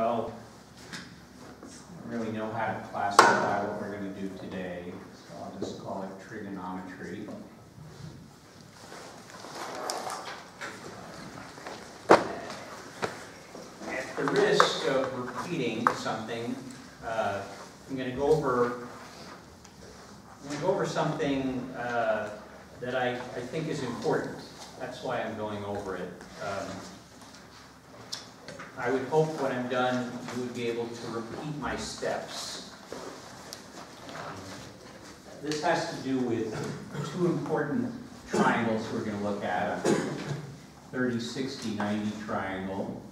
Well, I don't really know how to classify what we're going to do today, so I'll just call it trigonometry. At the risk of repeating something, I'm going to go over something that I think is important. That's why I'm going over it. I would hope when I'm done, you would be able to repeat my steps. This has to do with two important triangles we're going to look at, a 30, 60, 90 triangle,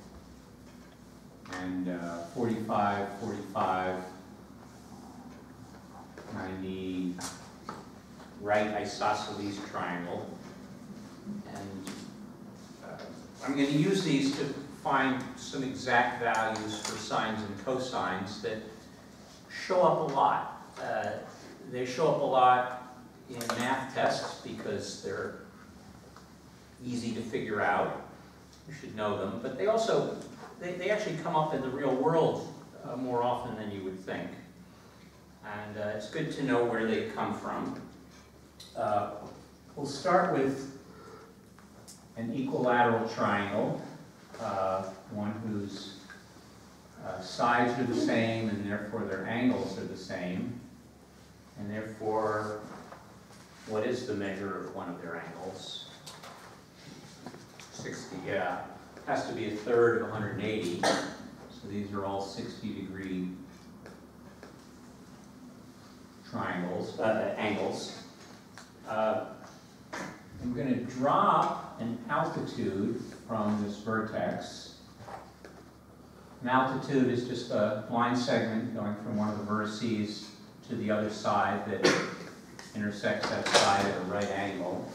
and 45, 45, 90 right isosceles triangle. And I'm going to use these to find some exact values for sines and cosines that show up a lot. They show up a lot in math tests because they're easy to figure out. You should know them. But they also, they actually come up in the real world more often than you would think. And it's good to know where they come from. We'll start with an equilateral triangle, one whose sides are the same and therefore their angles are the same. And therefore, what is the measure of one of their angles? 60, yeah. It has to be a third of 180. So these are all 60-degree triangles, angles. I'm going to drop an altitude from this vertex. An altitude is just a line segment going from one of the vertices to the other side that intersects that side at a right angle.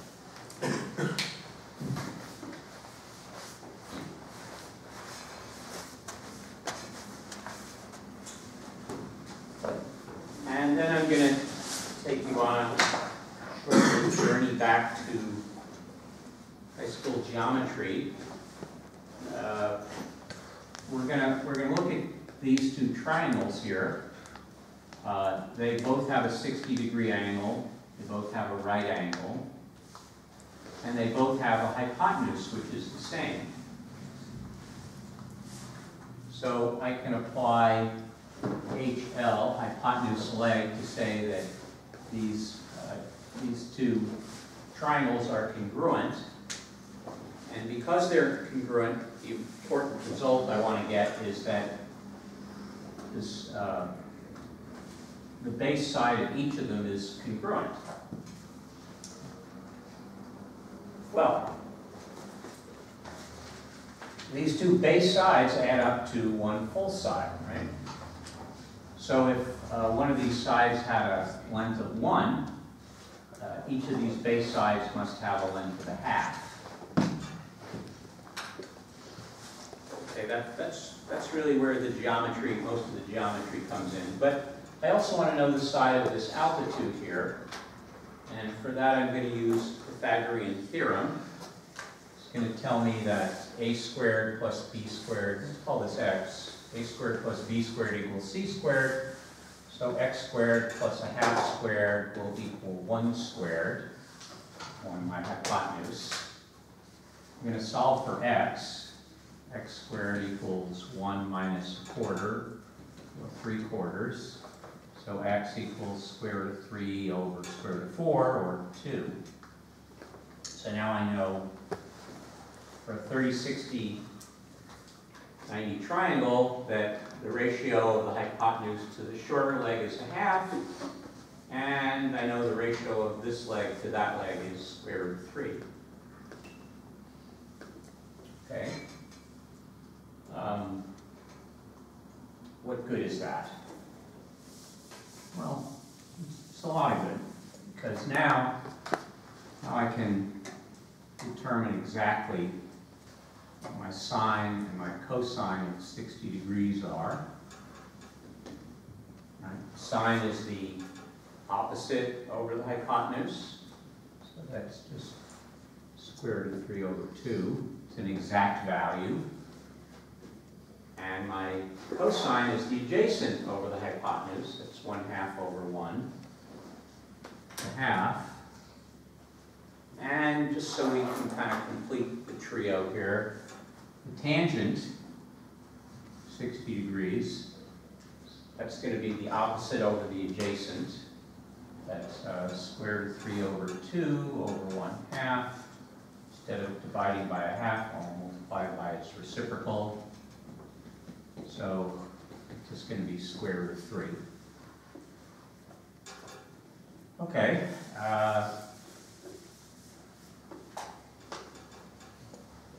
And then I'm going to take you on a short journey back to high school geometry. We're going to look at these two triangles here. They both have a 60-degree angle. They both have a right angle. And they both have a hypotenuse, which is the same. So I can apply HL, hypotenuse leg, to say that these two triangles are congruent. And because they're congruent, the important result I want to get is that this, the base side of each of them is congruent. Well, these two base sides add up to one full side, right? So if one of these sides had a length of 1, each of these base sides must have a length of a half. Okay, that's really where the geometry, most of the geometry comes in. But I also want to know the side of this altitude here. And for that I'm going to use Pythagorean theorem. It's going to tell me that a squared plus b squared, let's call this x, a squared plus b squared equals c squared. So x squared plus a half squared will equal 1 squared, on my hypotenuse. I'm going to solve for x. X squared equals 1 minus a quarter, or 3/4. So x equals square root of 3 over square root of 4, or 2. So now I know for a 30, 60, 90 triangle that the ratio of the hypotenuse to the shorter leg is a half, and I know the ratio of this leg to that leg is square root of 3. Okay. What good is that? Well, it's a lot of good, because now I can determine exactly what my sine and my cosine of 60 degrees are. Right? Sine is the opposite over the hypotenuse, so that's just square root of 3 over 2. It's an exact value. And my cosine is the adjacent over the hypotenuse. That's 1/2 over 1/2. And just so we can kind of complete the trio here, the tangent, 60 degrees, that's going to be the opposite over the adjacent. That's square root of 3 over 2 over 1/2. Instead of dividing by 1/2, I'll multiply by its reciprocal. So it's just going to be square root of 3. Okay.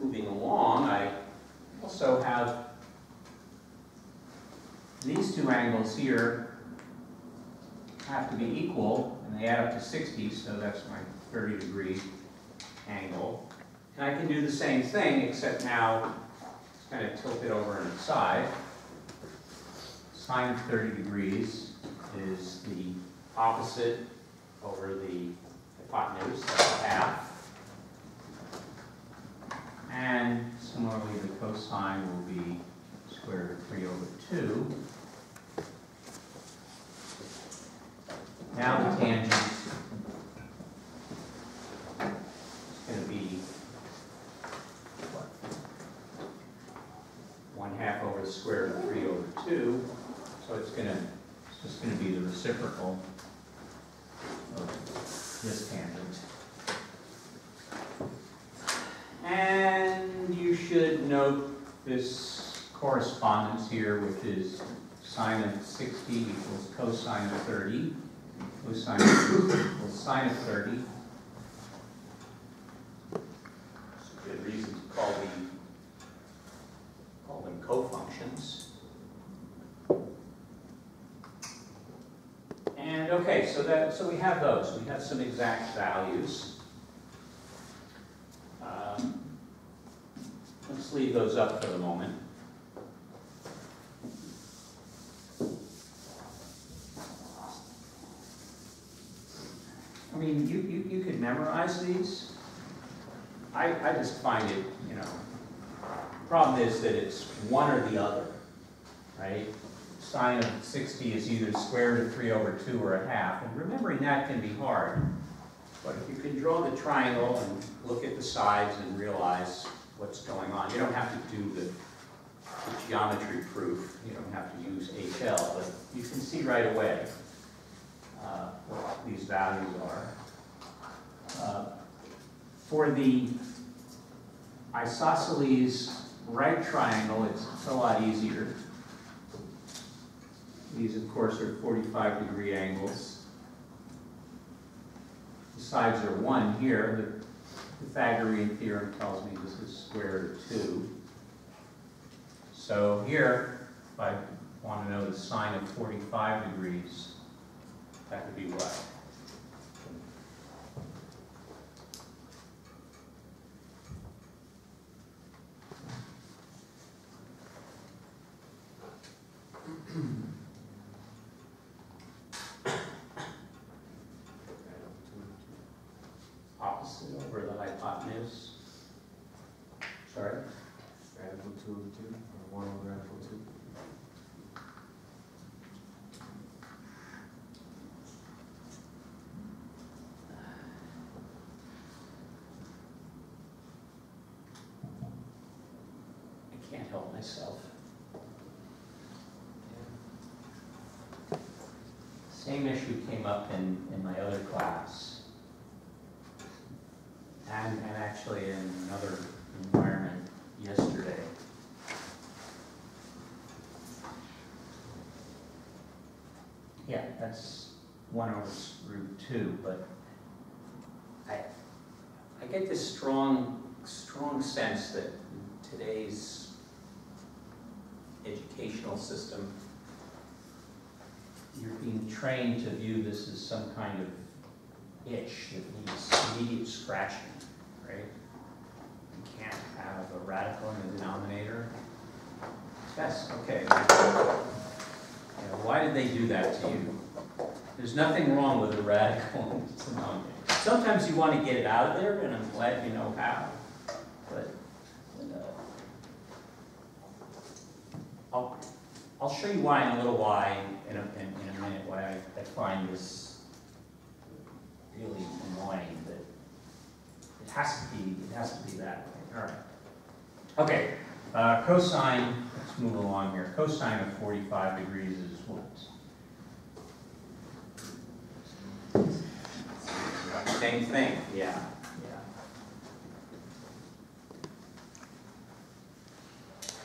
Moving along, I also have these two angles here have to be equal, and they add up to 60, so that's my 30-degree angle. And I can do the same thing, except now it's kind of tilted over on its side. Sine of 30 degrees is the opposite over the hypotenuse, that's 1/2. And similarly, the cosine will be square root of 3 over 2. Now the tangent is going to be 1/2 over the square root of 3 over 2. So it's just going to be the reciprocal of this tangent. And you should note this correspondence here, which is sine of 60 equals cosine of 30. Cosine of 30 equals sine of 30. It's a good reason to call them cofunctions. And okay, so we have those. We have some exact values. Let's leave those up for the moment. I mean, you could memorize these. I just find it, you know, the problem is that it's one or the other, right? Sine of 60 is either square root of 3 over 2 or 1/2, and remembering that can be hard. But if you can draw the triangle and look at the sides and realize what's going on, you don't have to do the geometry proof, you don't have to use HL, but you can see right away what these values are. For the isosceles right triangle, it's a lot easier. These, of course, are 45-degree angles. The sides are 1 here. The Pythagorean theorem tells me this is square root of 2. So here, if I want to know the sine of 45 degrees, that would be what? Opposite over the hypotenuse. Sorry? Radical 2 over 2, or 1 over radical 2. I can't help myself. Same issue came up in my other class. And actually in another environment yesterday. Yeah, that's 1 over root 2, but I get this strong sense that in today's educational system, you're being trained to view this as some kind of itch that needs immediate scratching, right? You can't have a radical in the denominator. Yes, okay. Why did they do that to you? There's nothing wrong with a radical in the denominator. Sometimes you want to get it out of there, and I'm glad you know how. But I'll show you why in a little while, in a minute, why I find this really annoying, that it has to be that way. All right. Okay, cosine, let's move along here. Cosine of 45 degrees is what? Same thing, yeah.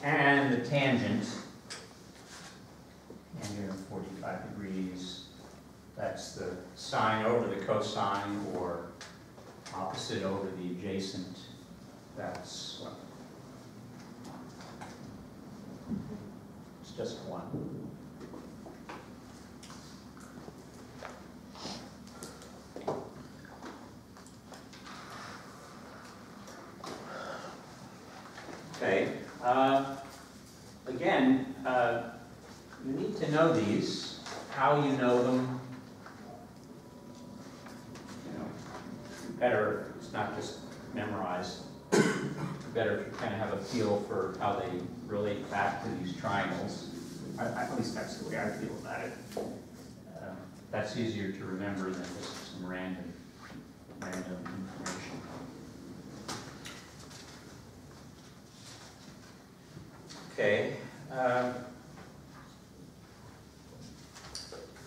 And the tangent of 45 degrees, that's the sine over the cosine, or opposite over the adjacent. That's what? It's just one. Okay. Again, you need to know these. How you know them, better if it's not just memorized. Better if you kind of have a feel for how they relate back to these triangles. At least that's the way I feel about it. That's easier to remember than just some random information. Okay. I'm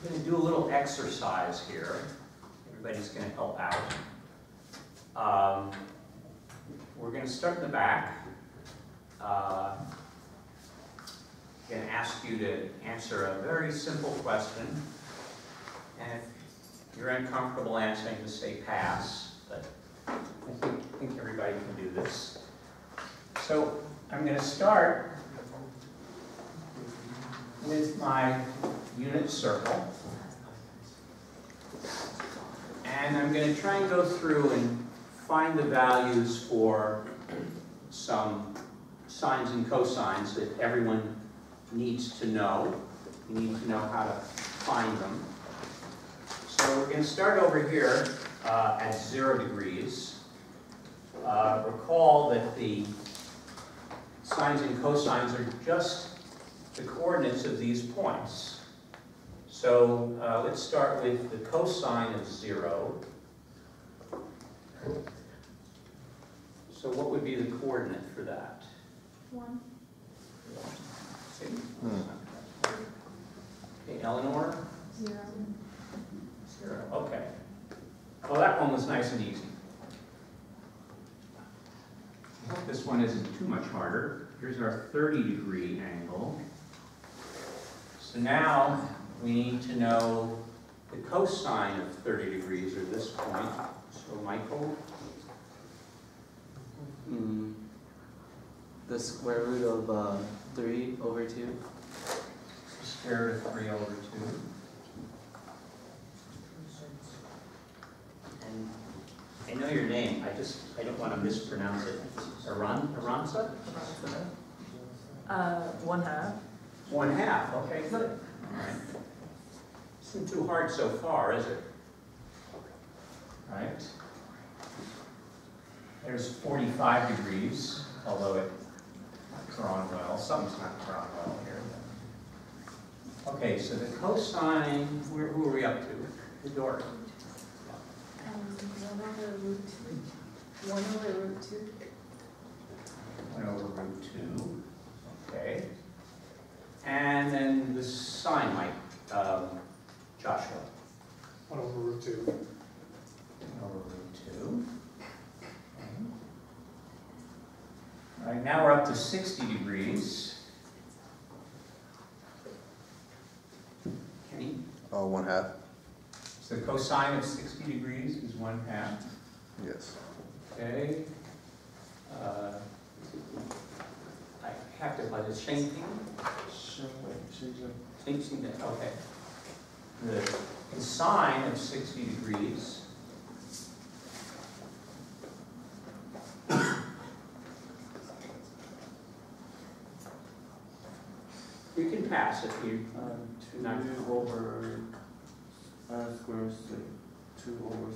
going to do a little exercise here. Everybody's going to help out. We're going to start in the back. I'm going to ask you to answer a very simple question. And if you're uncomfortable answering, just say pass. But I think everybody can do this. So I'm going to start with my unit circle. And I'm going to try and go through and find the values for some sines and cosines that everyone needs to know. You need to know how to find them. So we're going to start over here at 0 degrees. Recall that the sines and cosines are just the coordinates of these points. So let's start with the cosine of 0. So what would be the coordinate for that? 1. Okay, Eleanor? 0. 0, okay. Well, that one was nice and easy. I hope this one isn't too much harder. Here's our 30-degree angle. So now we need to know the cosine of 30 degrees, or this point. So Michael? The square root of 3 over 2. Square root of 3 over 2. And I know your name, I don't want to mispronounce it. Aranza? 1/2. 1/2, okay, good. All right. Isn't too hard so far, is it? All right. There's 45 degrees, although it's not drawn well. Something's not drawn well here. Okay, so the cosine, who are we up to? The Dory. 1 over root 2. 1 over root 2. 1 over root 2. Okay. And then the sine, Mike, Joshua. 1 over root 2. 1 over root 2. Okay. All right, now we're up to 60 degrees. Kenny? 1/2. So the cosine of 60 degrees is 1/2. Yes. Okay. I have to apply the same thing. Same thing. Okay. The sine of 60 degrees. You can pass if you. 2 over square root 2 over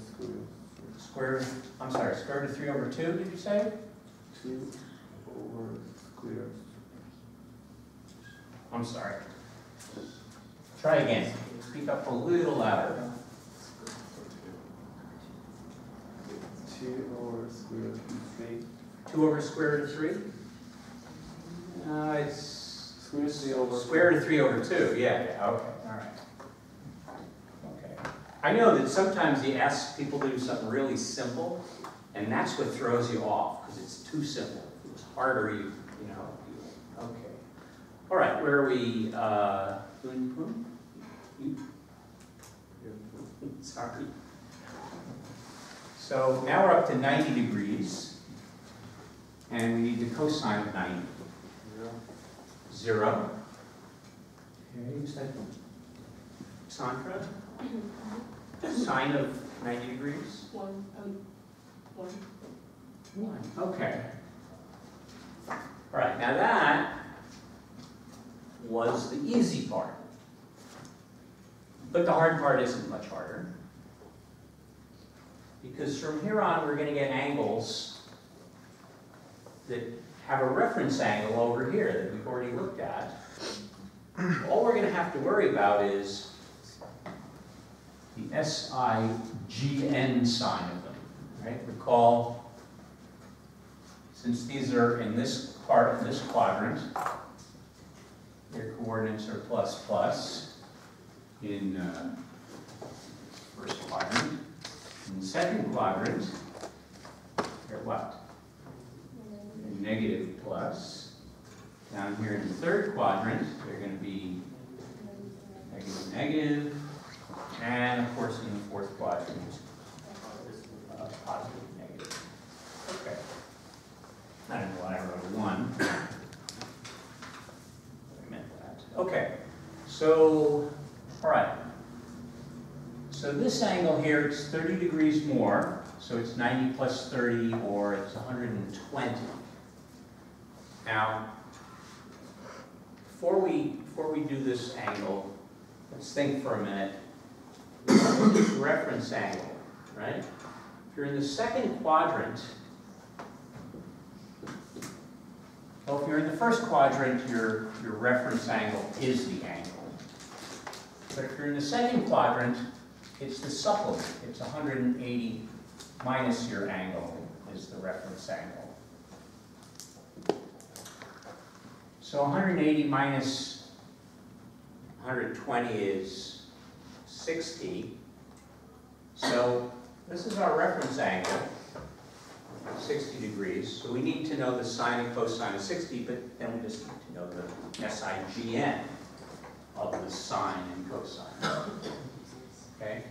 square root. Square root of 3 over 2, did you say? 2 over square. I'm sorry. Try again. Speak up a little louder. 2 over square root of 3. 2 over square root of 3? It's Square root of 3 over square root of 3 over 2. Yeah, okay, all right. Okay. I know that sometimes you ask people to do something really simple, and that's what throws you off, because it's too simple. If it was harder, you know. Okay. All right, where are we? Sorry. So now we're up to 90 degrees, and we need the cosine of 90. 0. Okay, you said Sandra? Sine of 90 degrees? 1. 1. Okay. All right, now that was the easy part. But the hard part isn't much harder. Because from here on, we're going to get angles that have a reference angle over here that we've already looked at. All we're going to have to worry about is the SIGN sign of them, right? Recall, since these are in this part, in this quadrant, their coordinates are plus plus in first quadrant. In the second quadrant, they're what? Negative plus. Down here in the third quadrant, they're going to be negative, negative. And of course, in the fourth quadrant, positive, negative. Okay. I don't know why I wrote a 1. I meant that. Okay. So, all right. So this angle here, it's 30 degrees more. So it's 90 plus 30, or it's 120. Now, before we do this angle, let's think for a minute. This reference angle, right? If you're in the second quadrant, well, if you're in the first quadrant, your reference angle is the angle. But if you're in the second quadrant, it's the supplement. It's 180 minus your angle is the reference angle. So 180 minus 120 is 60. So this is our reference angle, 60 degrees. So we need to know the sine and cosine of 60, but then we just need to know the SIGN of the sine and cosine. Okay?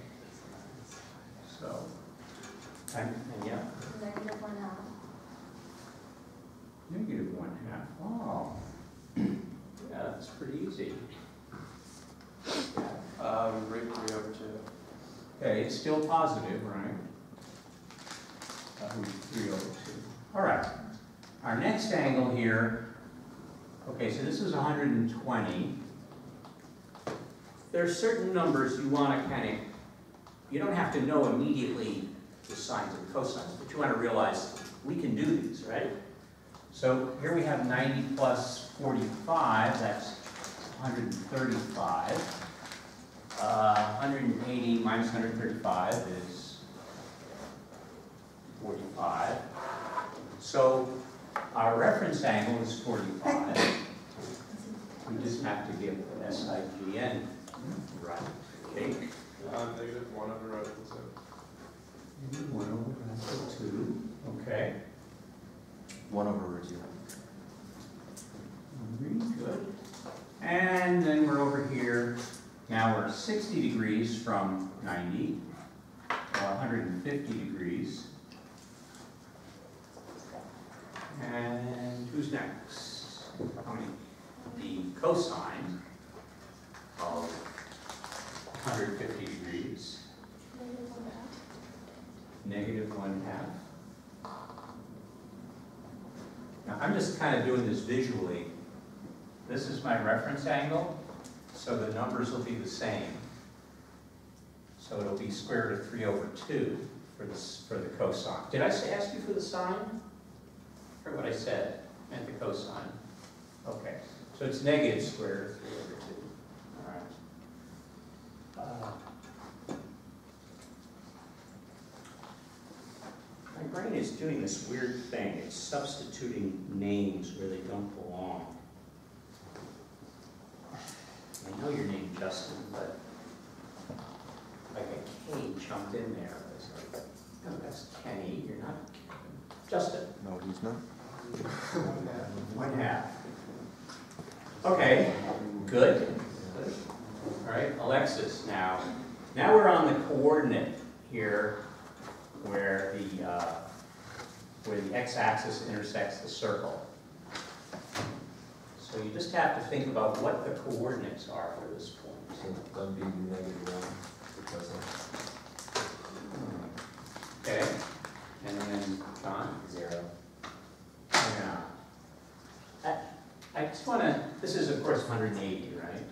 So, and yeah? Negative 1/2. Negative 1/2. Oh. Yeah, that's pretty easy. Root 3 over 2. Okay, it's still positive, right? 3 over 2. All right. Our next angle here, okay, so this is 120. There are certain numbers you want to kind of, you don't have to know immediately the sines and cosines, but you want to realize we can do these, right? So here we have 90 plus 45, that's 135. 180 minus 135 is 45. So our reference angle is 45. We just have to give SIGN right. Okay. Negative 1 over radical 2. 1 over radical 2. Okay. 1 over root 2. Good. And then we're over here. Now we're 60 degrees from 90, 150 degrees. And who's next? The cosine of 150 degrees. Negative 1/2. Now I'm just kind of doing this visually. This is my reference angle. So the numbers will be the same. So it'll be square root of 3 over 2 for the cosine. Did I ask you for the sine? Or what I said? I meant the cosine. Okay. So it's negative square root of 3 over 2. All right. My brain is doing this weird thing. It's substituting names where they don't belong. I know your name, Justin, but like a K jumped in there. It's like, no, that's Kenny. You're not Kevin. Justin. No, he's not. 1/2. Okay, good. All right, Alexis, now we're on the coordinate here where the x-axis intersects the circle. So you just have to think about what the coordinates are for this point. So that'd be -1 because of Okay, and then John? 0. Yeah. I just want to, this is of course 180, right?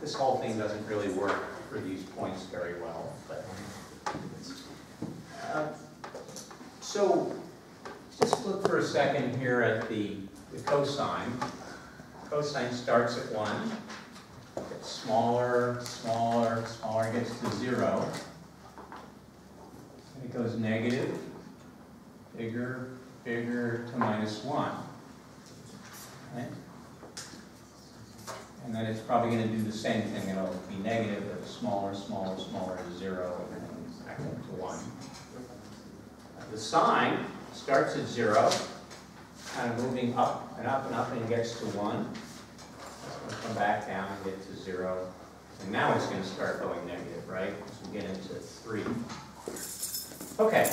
This whole thing doesn't really work for these points very well, but so just look for a second here at the cosine. Cosine starts at 1, gets smaller, smaller, smaller, gets to 0. And it goes negative, bigger, bigger to -1. Right? And then it's probably going to do the same thing. It'll be negative, but smaller, smaller, smaller to 0, and then back up to 1. The sine starts at 0, kind of moving up and up and up, and it gets to 1. It's going to come back down and get to 0. And now it's going to start going negative, right? As we get into 3. Okay,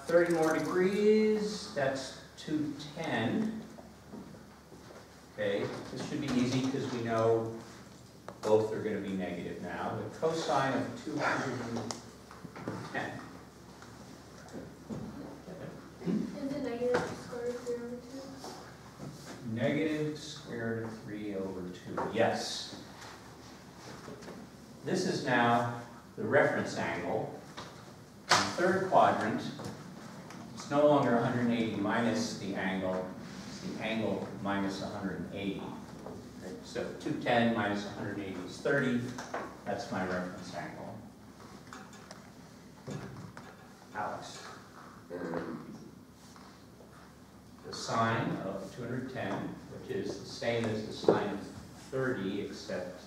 30 more degrees, that's 210. Okay, this should be easy because we know both are going to be negative now. The cosine of 210. Is it negative square root of 3 over 2? Negative square root of 3 over 2, yes. This is now the reference angle. In the third quadrant, it's no longer 180 minus the angle, it's the angle minus 180. Right? So 210 minus 180 is 30, that's my reference angle. Alex. The sine of 210, which is the same as the sine of 30, except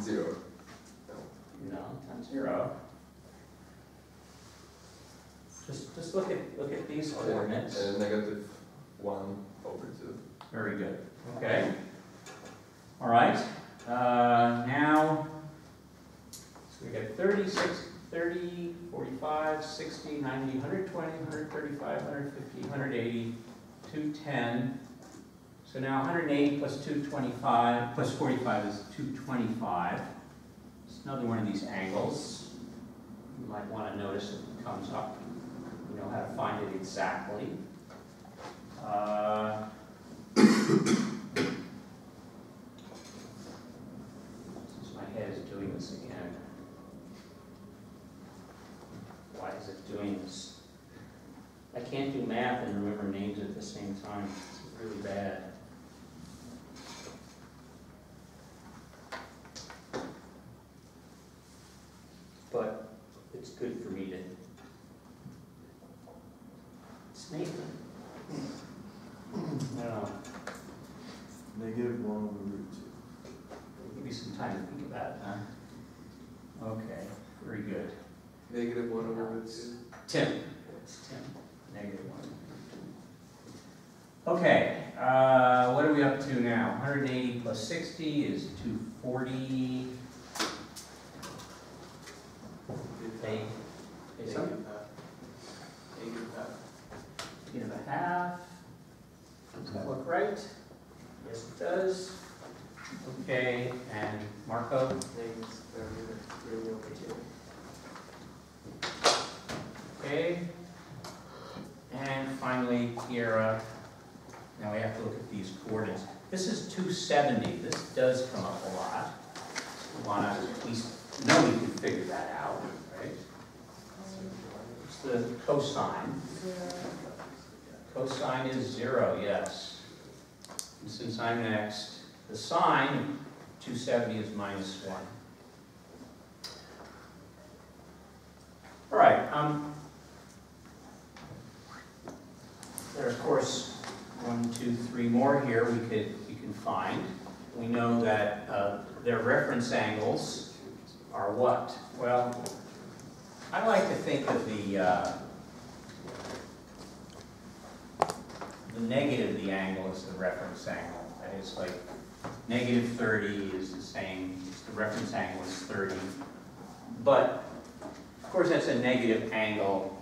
0. no, not 0. Just look at these coordinates. -1 over 2. Very good. Okay. All right. Now, so we got 36. 30, 45, 60, 90, 120, 135, 150, 180, 210. So now 180 plus 225 plus 45 is 225. It's another one of these angles. You might want to notice if it comes up. You know how to find it exactly. Since my head is doing this again. Why is it doing this? I can't do math and remember names at the same time. It's really bad. But it's good for me to... It's Nathan. I don't know. -1 over root 2. I'll give you some time to think about it, huh? Okay, very good. -1 over root 2. Tim. It's Tim. -1. Okay, what are we up to now? 180 plus 60 is 240. Eight. Eight and a half. Does that look right? Yes, it does. Okay, and Marco? Negative square root of 3 over 2. Okay. And finally, Kiera. Now we have to look at these coordinates. This is 270. This does come up a lot. We want to at least know we can figure that out, right? the cosine? Cosine is 0, yes. And since I'm next, the sine of 270 is -1. All right. There are, of course, 1, 2, 3 more here we can find. We know that their reference angles are what? Well, I like to think of the negative of the angle as the reference angle. That is, like, -30 is the same, the reference angle is 30. But, of course, that's a negative angle.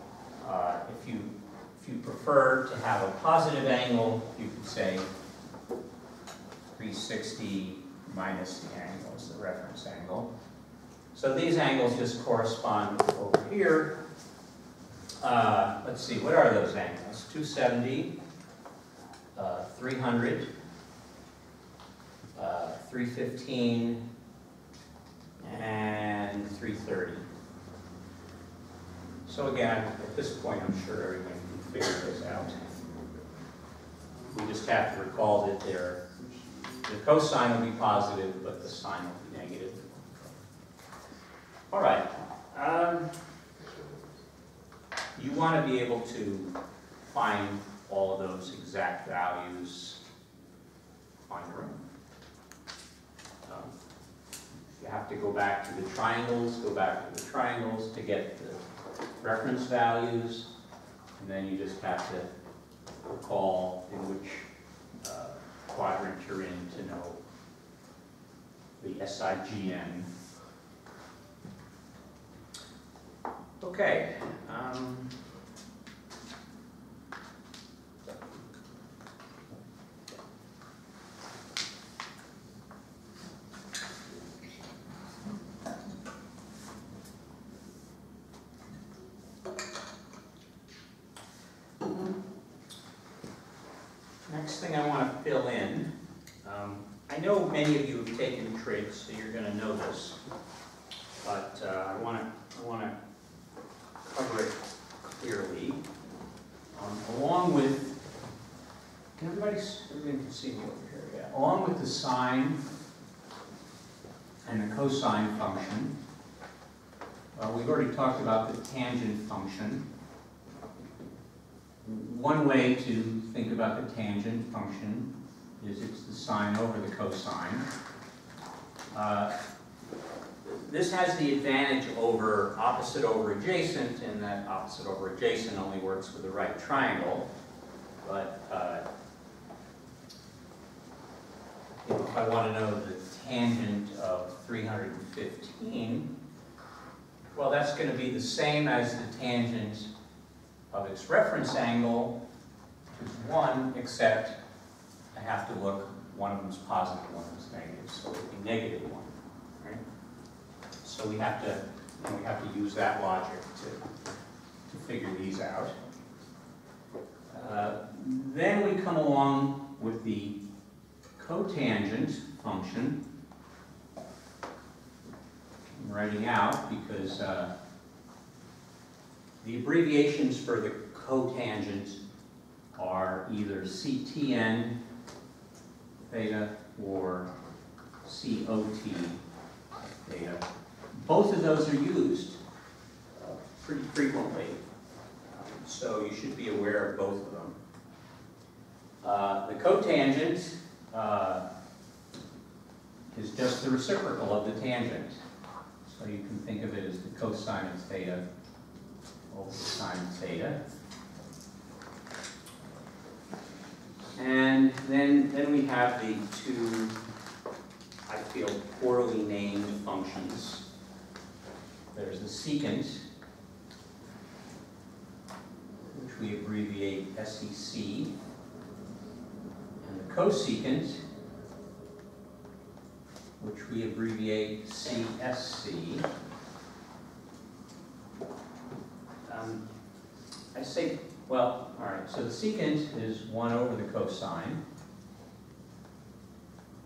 If you prefer to have a positive angle, you could say 360 minus the angle is the reference angle. So these angles just correspond over here. Let's see, what are those angles? 270, 300, 315, and 330. So again, at this point, I'm sure everyone can figure this out. We just have to recall that the cosine will be positive, but the sine will be negative. All right. You want to be able to find all of those exact values on your own. You have to go back to the triangles, to get the reference values, and then you just have to recall in which quadrant you're in to know the SIGN. Okay. Next thing I want to fill in, I know many of you have taken trig, so you're going to know this, but I want to cover it clearly. Along with, everybody can see me over here, yeah. Along with the sine and the cosine function, we've already talked about the tangent function. One way to think about the tangent function is it's the sine over the cosine. This has the advantage over opposite over adjacent, in that opposite over adjacent only works with the right triangle. But if I want to know the tangent of 315, well, that's going to be the same as the tangent of its reference angle, which is 1, except I have to look, one of them is positive, one of them is negative, so it would be -1, right? So we have to use that logic to figure these out. Then we come along with the cotangent function. I'm writing out because the abbreviations for the cotangent are either CTN theta or COT theta. Both of those are used pretty frequently, so you should be aware of both of them. The cotangent is just the reciprocal of the tangent, so you can think of it as the cosine of theta over the sine of theta. And then we have the two, I feel, poorly named functions. There's the secant, which we abbreviate SEC, and the cosecant, which we abbreviate CSC. I say, well, all right, so the secant is 1 over the cosine,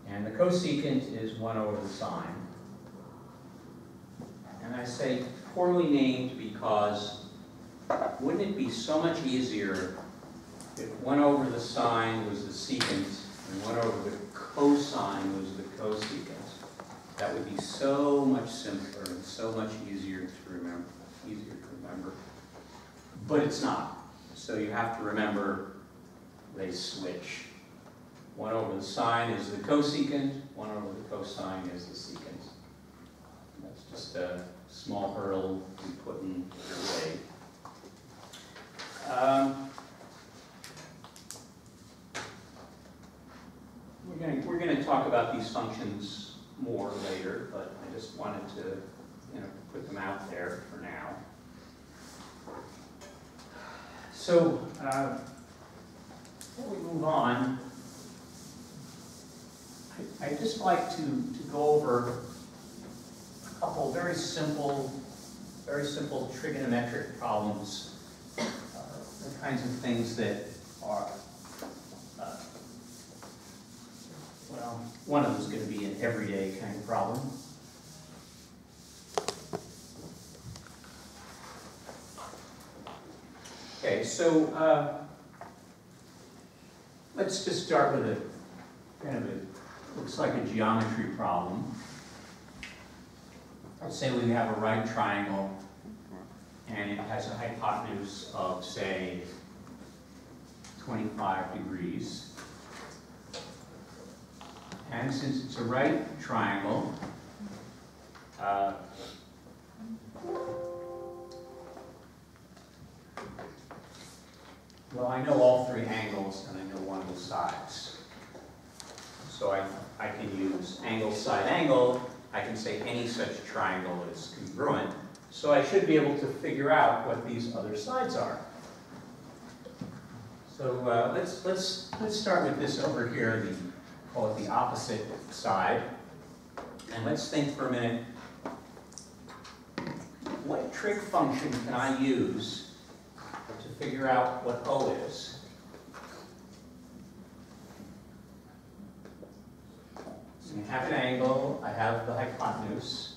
and the cosecant is 1 over the sine. And I say poorly named because wouldn't it be so much easier if 1 over the sine was the secant and 1 over the cosine was the cosecant? That would be so much simpler and so much easier to remember. But it's not. So you have to remember they switch. 1 over the sine is the cosecant, 1 over the cosine is the secant. That's just a small hurdle we put in your way. We're going to talk about these functions more later, but I just wanted to, put them out there for now. So, before we move on, I'd just like to go over a couple very simple trigonometric problems, the kinds of things that are, well, one of them is going to be an everyday kind of problem. Okay, so let's just start with a kind of looks like a geometry problem. Let's say we have a right triangle and it has a hypotenuse of, say, 25 degrees. And since it's a right triangle, well, I know all 3 angles and I know one of the sides. So I can use angle, side, angle. I can say any such triangle is congruent. So I should be able to figure out what these other sides are. So let's start with this over here, call it the opposite side. And let's think for a minute, what trig function can I use to figure out what O is? So I have an angle, I have the hypotenuse.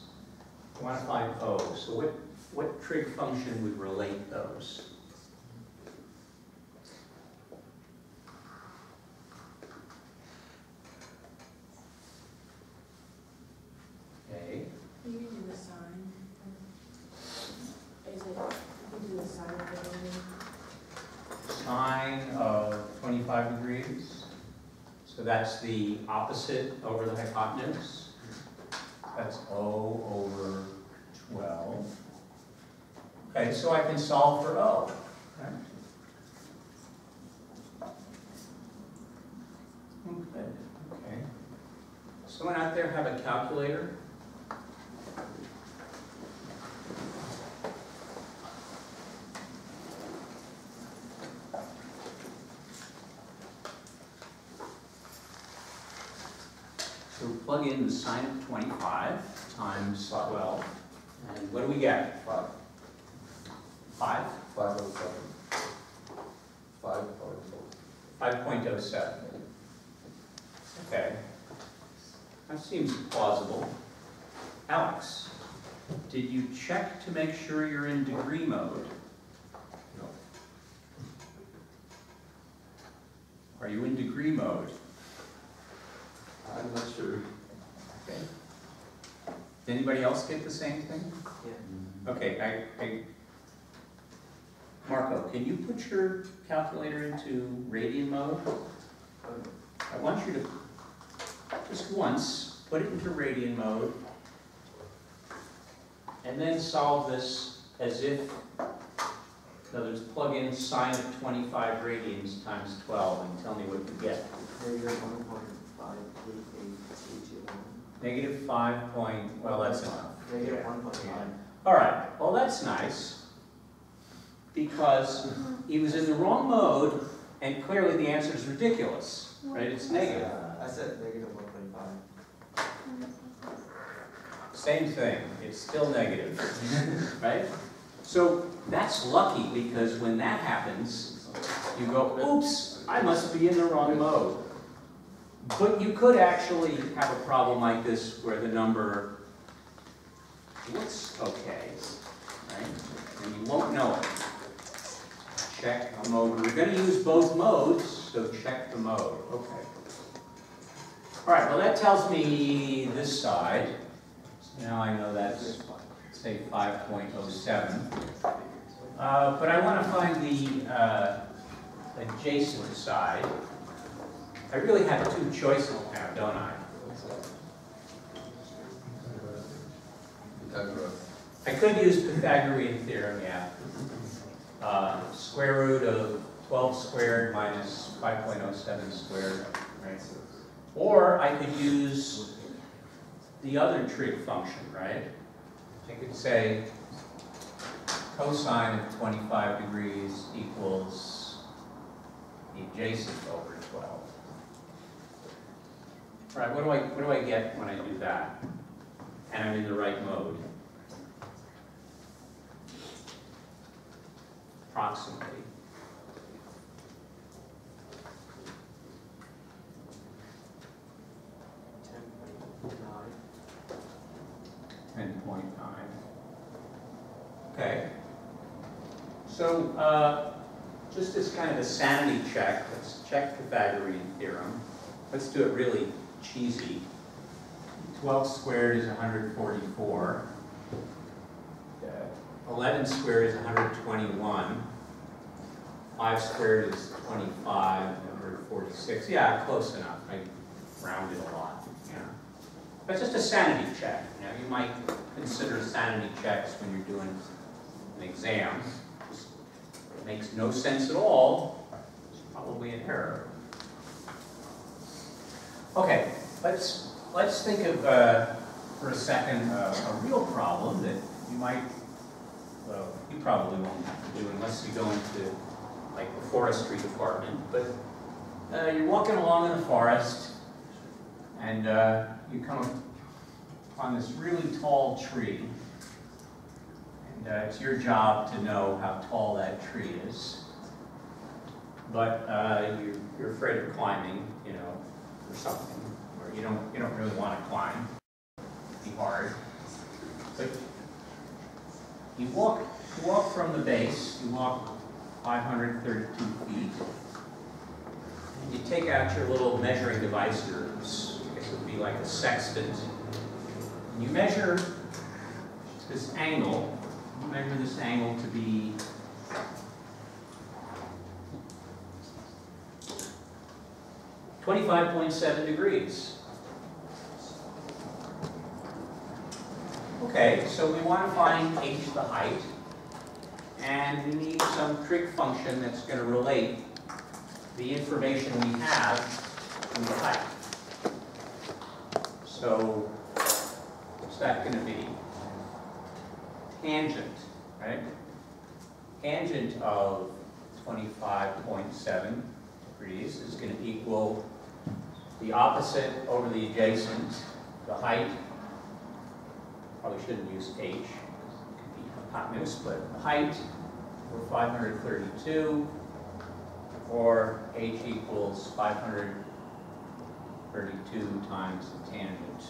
I want to find O. So what trig function would relate those? Okay. You can do the sine. Is it, you can do the sine of the building. Sine of 25 degrees. So that's the opposite over the hypotenuse. That's O over 12. Okay, so I can solve for O. Okay. Okay. Someone out there have a calculator? So plug in the sine of 25 times 12, and what do we get? 5. 5? 507. 5.07. Okay. That seems plausible. Alex, did you check to make sure you're in degree mode? No. Are you in degree mode? I'm not sure. Okay. Did anybody else get the same thing? Yeah. Okay, Marco, can you put your calculator into radian mode? I want you to, just once, put it into radian mode, and then solve this as if, in other words, plug in sine of 25 radians times 12 and tell me what you get. Negative 1.58821. Negative 5 point, well, that's enough. Negative 1.5. All right, well, that's nice, because he was in the wrong mode, and clearly the answer is ridiculous, right? It's negative. I said negative 1.5. Same thing, it's still negative, right? So that's lucky, because when that happens, you go, oops, I must be in the wrong mode. But you could actually have a problem like this where the number looks okay, right? And you won't know it. check a mode. We're going to use both modes, so check the mode. Okay. All right, well that tells me this side. So now I know that's, say, 5.07. But I want to find the adjacent side. I really have two choices now, don't I? I could use Pythagorean theorem, yeah. Square root of 12 squared minus 5.07 squared, right? Or I could use the other trig function, right? I could say cosine of 25 degrees equals the adjacent over 12. All right, what do I get when I do that? And I'm in the right mode. Approximately. $10.9. Okay. So just as kind of a sanity check, let's check Pythagorean theorem. Let's do it really cheesy. 12 squared is 144. 11 squared is 121. 5 squared is 25, 146. Yeah, close enough. I rounded a lot. Yeah. But just a sanity check. You know, you might consider sanity checks when you're doing an exam. It makes no sense at all. It's probably an error. Okay, let's think of for a second a real problem that you might. Well, you probably won't have to do unless you go into like the forestry department. But you're walking along in the forest, and you come upon this really tall tree, and it's your job to know how tall that tree is. But you're afraid of climbing, you know, or something, or you don't really want to climb. It'd be hard, but you walk from the base, you walk 532 feet, and you take out your little measuring device, I guess it would be like a sextant, and you measure this angle, to be 25.7 degrees. Okay, so we want to find h, the height, and we need some trig function that's going to relate the information we have to the height. So what's that going to be? Tangent, right? Tangent of 25.7 degrees is going to equal the opposite over the adjacent, the height. Probably shouldn't use h, it could be hypotenuse, but the height, we're 532, or h equals 532 times the tangent.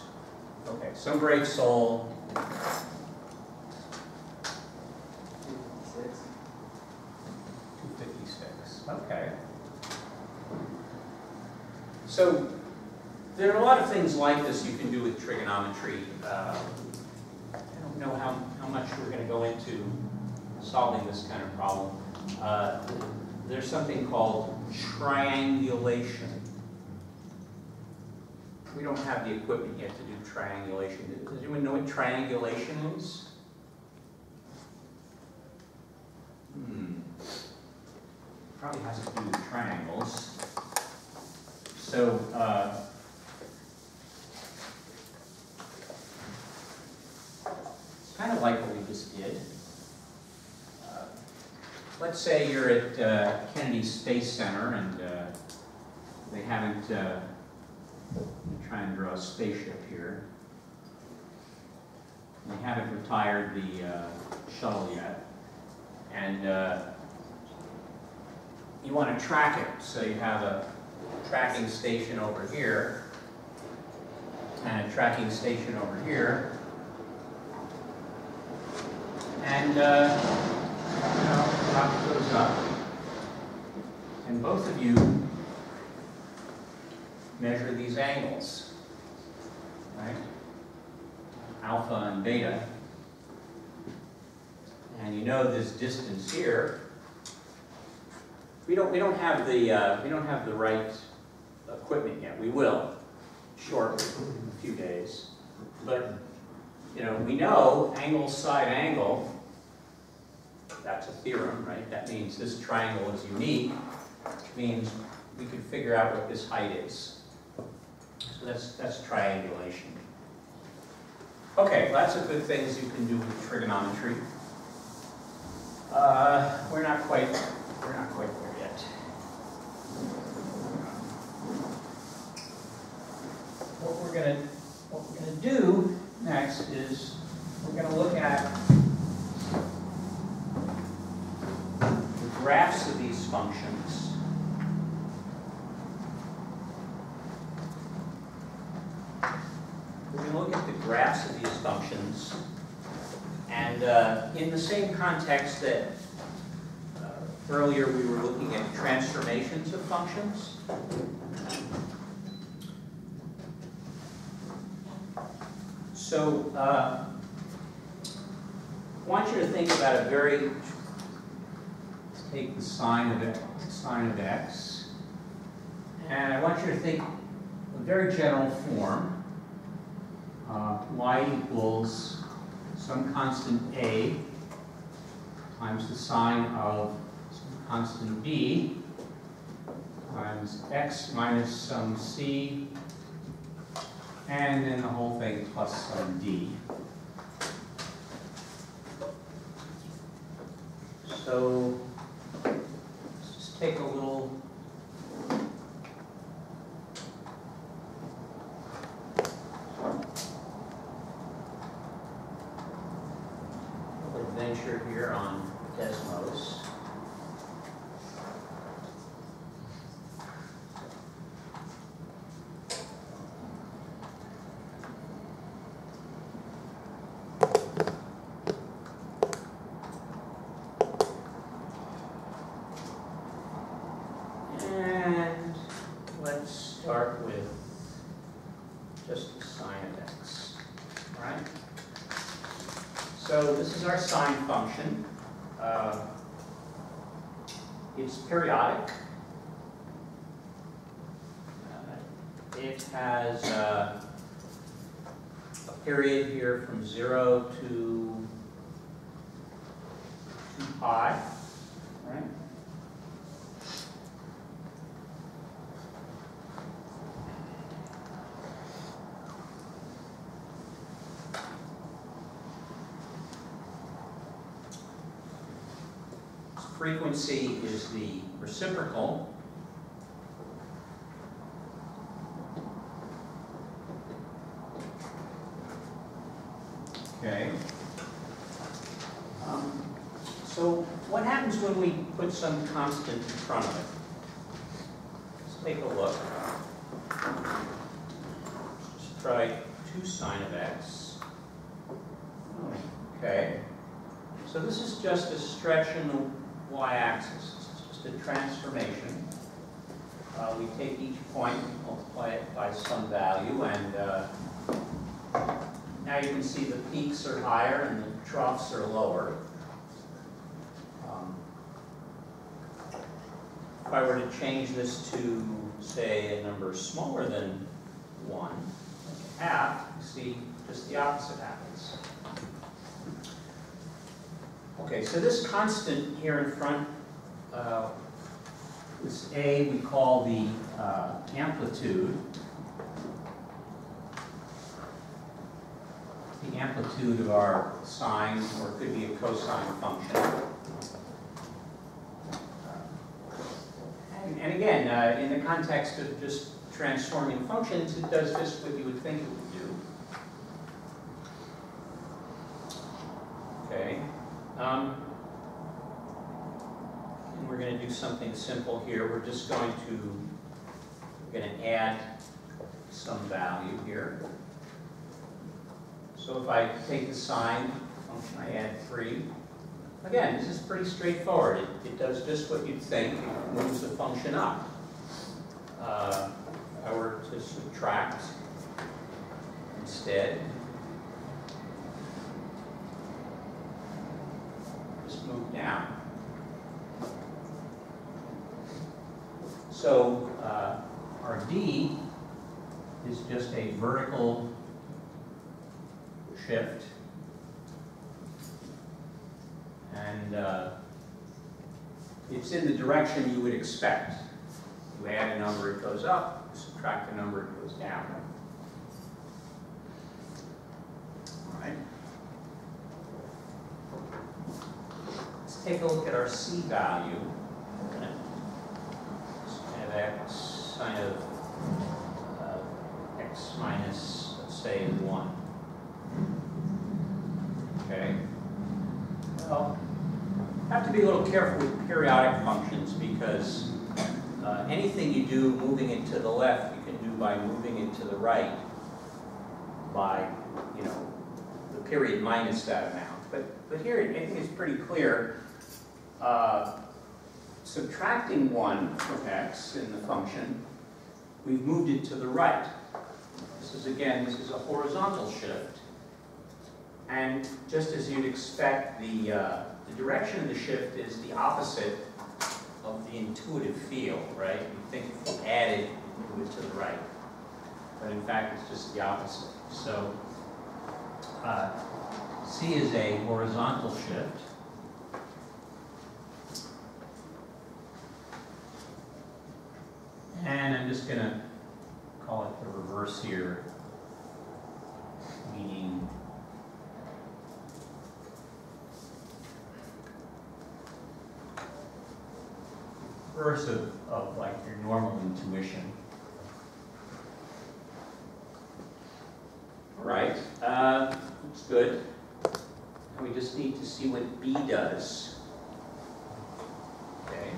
Okay, some brave soul. 256, okay. So there are a lot of things like this you can do with trigonometry. I don't know how much we're going to go into solving this kind of problem. There's something called triangulation. We don't have the equipment yet to do triangulation. Does anyone know what triangulation is? Probably has to do with triangles. So, it's kind of like what we just did. Let's say you're at Kennedy Space Center and they haven't, try and draw a spaceship here. They haven't retired the shuttle yet. And you want to track it, so you have a tracking station over here and a tracking station over here. And, you know, the rocket goes up, And both of you measure these angles, right? Alpha and beta. And you know this distance here. We don't have the right equipment yet. We will shortly, in a few days. But you know, we know angle side angle. That's a theorem, right? That means this triangle is unique, which means we can figure out what this height is. So that's triangulation. Okay, lots of good things you can do with trigonometry. We're not quite there yet. What we're gonna do next is we're gonna look at the graphs of these functions. We're going to look at the graphs of these functions, and in the same context that earlier we were looking at transformations of functions. So I want you to think about a very, let's take the sine of x, and I want you to think a very general form. Y equals some constant a times the sine of some constant b times x minus some c, and then the whole thing plus some d. So let's just take a little adventure here on Desmos. And let's start with just the sine of x, all right? So this is our sine function. It's periodic. It has a period here from 0 to 2 pi, right? Frequency is the reciprocal. Okay. So what happens when we put some constant in front of it? Let's take a look. Let's try 2 sine of x. Okay. So this is just a stretch in the y-axis. It's just a transformation. We take each point, multiply it by some value, and now you can see the peaks are higher and the troughs are lower. If I were to change this to, say, a number smaller than 1, like a half, you see just the opposite happens. Okay, so this constant here in front, this A we call the amplitude. The amplitude of our sine, or it could be a cosine function. And again, in the context of just transforming functions, it does just what you would think it would do. Okay. And we're going to do something simple here. We're just going to add some value here. So if I take the sine function, I add 3. again, this is pretty straightforward. It does just what you'd think. It moves the function up. If I were to subtract instead, just move down. So our D is just a vertical shift. And it's in the direction you would expect. You add a number, it goes up. You subtract a number, it goes down. All right. Let's take a look at our C value. Have x sine of x minus, let's say, 1. Okay. Well, have to be a little careful with periodic functions because anything you do moving it to the left, you can do by moving it to the right by, you know, the period minus that amount. But here, I think it's pretty clear. Subtracting 1 from x in the function, we've moved it to the right. This is a horizontal shift. And just as you'd expect, the direction of the shift is the opposite of the intuitive field, right? You think if you added, you move it to the right. But in fact, it's just the opposite. So C is a horizontal shift. And I'm just going to call it the reverse here, meaning reverse of like your normal intuition. All right, looks good. And we just need to see what B does. Okay.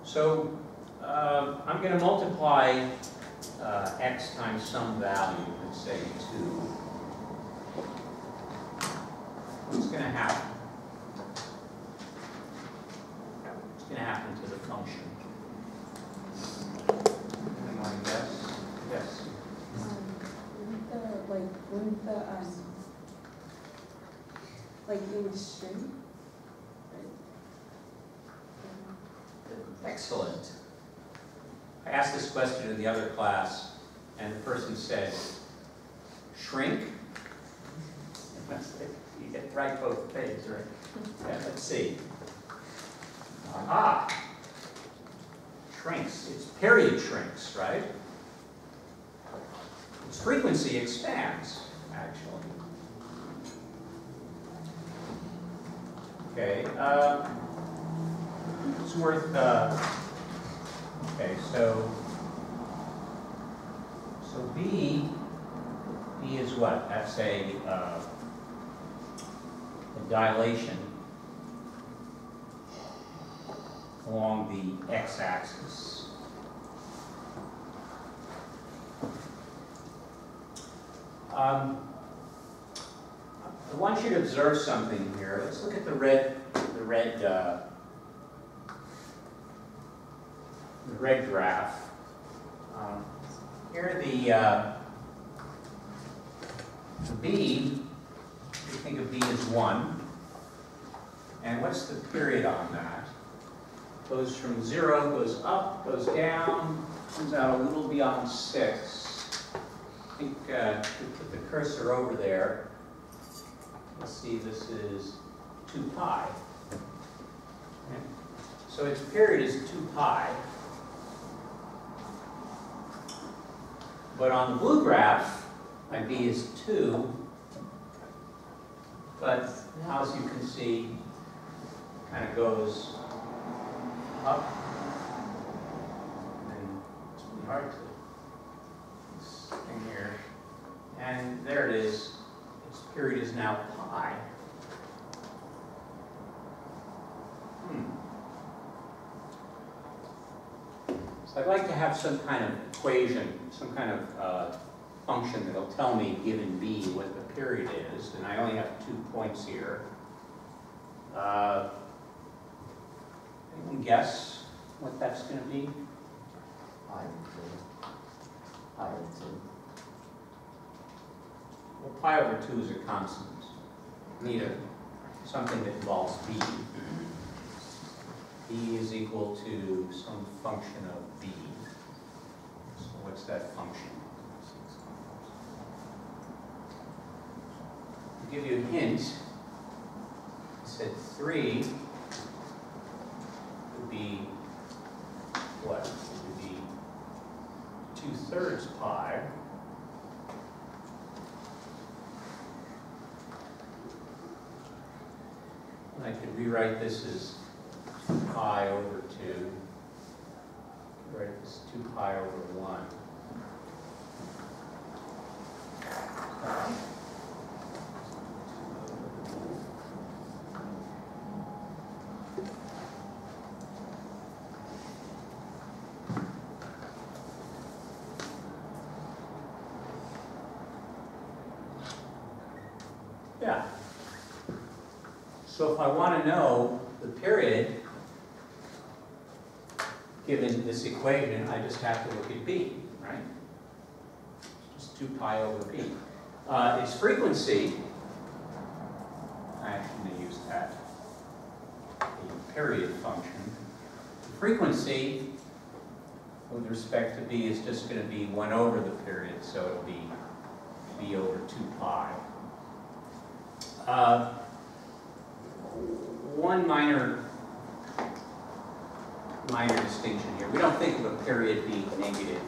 So I'm going to multiply x times some value, let's say 2. What's going to happen? What's going to happen to the function? Anyone guess? Yes. Wouldn't the like it would shrink? Excellent. I asked this question in the other class, and the person said, shrink? You get right both ways, right? Yeah, let's see. Aha! Shrinks. Its period shrinks, right? Its frequency expands, actually. Okay. It's worth, okay, so B is what? That's a dilation along the x-axis. I want you to observe something here. Let's look at the red graph. Here the B, you think of B as 1. And what's the period on that? Goes from 0, goes up, goes down, comes out a little beyond 6. I think if we put the cursor over there, let's see, this is 2 pi. Okay. So its period is 2 pi. But on the blue graph, my B is 2. But now, as you can see, it kind of goes up. And it's pretty hard to this thing here. And there it is. Its period is now pi. So I'd like to have some kind of equation, some kind of function that'll tell me, given B, what the period is, and I only have 2 points here. Anyone guess what that's going to be? I and two. I and two. Well, pi over 2 is a constant. Need something that involves b. B is equal to some function of b. So what's that function? To give you a hint, I said 3 would be what? It would be 2/3 pi. I could rewrite this as 2 pi over 2. Write this 2 pi over 1. Yeah. So if I want to know the period, given this equation, I just have to look at b, right? Just 2 pi over b. Its frequency, I actually may use that, the period function. The frequency with respect to b is just going to be 1 over the period, so it'll be b over 2 pi. One minor distinction here. We don't think of a period being negative,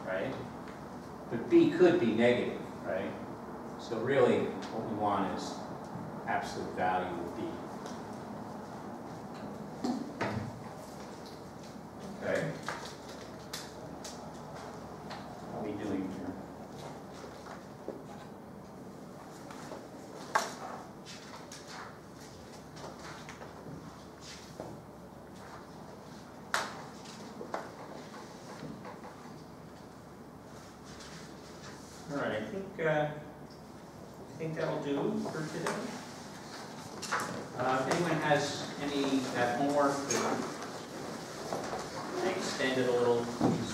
right? But b could be negative, right? So really, what we want is absolute value of b. Okay. How are we doing here? All right, I think that'll do for today. If anyone has any homework that I extended a little, please